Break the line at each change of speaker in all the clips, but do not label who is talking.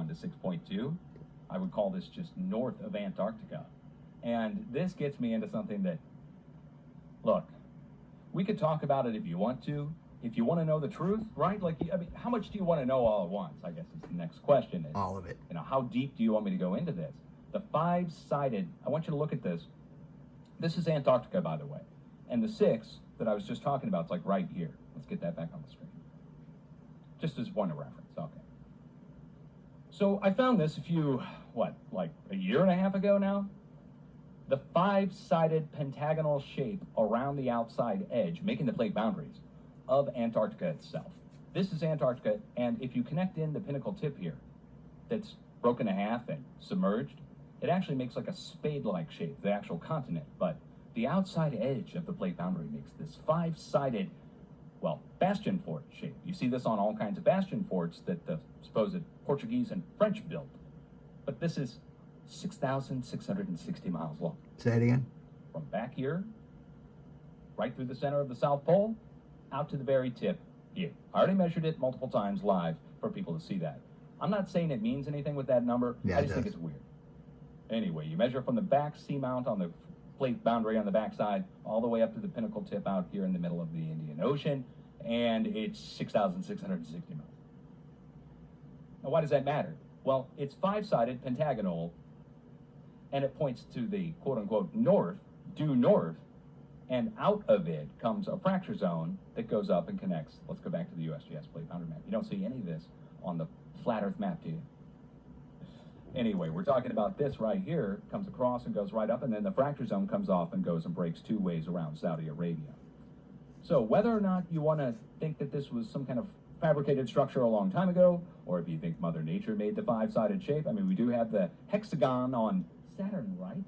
6.1 to 6.2. I would call this just north of Antarctica. And this gets me into something that, look, we could talk about it if you want to. If you want to know the truth, right? Like, I mean, how much do you want to know all at once? I guess is the next question. Is,
all of it.
You know, how deep do you want me to go into this? The five-sided, I want you to look at this. This is Antarctica, by the way. And the 6 that I was just talking about is like right here. Let's get that back on the screen. Just as one reference, okay. So I found this like a year and a half ago now? The five-sided pentagonal shape around the outside edge, making the plate boundaries of Antarctica itself. This is Antarctica, and if you connect in the pinnacle tip here, that's broken in half and submerged, it actually makes like a spade-like shape, the actual continent, but the outside edge of the plate boundary makes this five-sided, well, bastion fort shape. You see this on all kinds of bastion forts that the supposed Portuguese and French built, but this is 6,660 miles long.
Say it again.
From back here, right through the center of the South Pole, out to the very tip here. I already measured it multiple times live for people to see that. I'm not saying it means anything with that number.
Yeah,
I just think it's weird. Anyway, you measure from the back seamount on the plate boundary on the backside all the way up to the pinnacle tip out here in the middle of the Indian Ocean, and it's 6,660 miles. Now, why does that matter? Well, it's five-sided pentagonal, and it points to the quote-unquote north, due north, and out of it comes a fracture zone that goes up and connects. Let's go back to the USGS plate boundary map. You don't see any of this on the flat Earth map, do you? Anyway, we're talking about this right here, comes across and goes right up, and then the fracture zone comes off and goes and breaks two ways around Saudi Arabia. So whether or not you want to think that this was some kind of fabricated structure a long time ago, or if you think Mother Nature made the five-sided shape, I mean, we do have the hexagon on Saturn, right?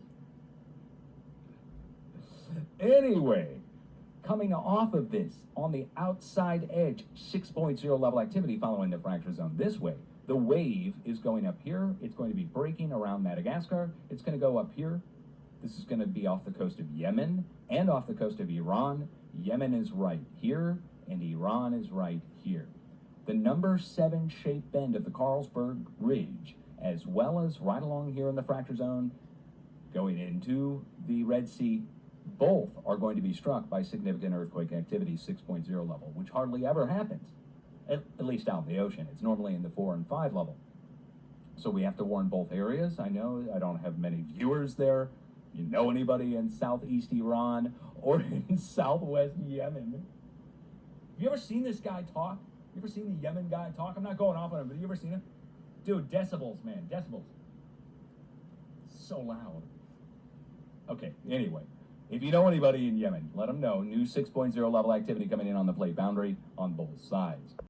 Anyway, coming off of this, on the outside edge, 6.0 level activity following the fracture zone this way. The wave is going up here. It's going to be breaking around Madagascar. It's going to go up here. This is going to be off the coast of Yemen and off the coast of Iran. Yemen is right here, and Iran is right here. The number 7 shape bend of the Carlsberg Ridge, as well as right along here in the fracture zone, going into the Red Sea, both are going to be struck by significant earthquake activity 6.0 level, which hardly ever happens, at least out in the ocean. It's normally in the 4 and 5 level. So we have to warn both areas. I know I don't have many viewers there. You know anybody in southeast Iran or in southwest Yemen? Have you ever seen this guy talk? You ever seen the Yemen guy talk? I'm not going off on him, but you ever seen him? Dude, decibels, man, decibels. So loud. Okay, anyway. If you know anybody in Yemen, let them know. New 6.0 level activity coming in on the plate boundary on both sides.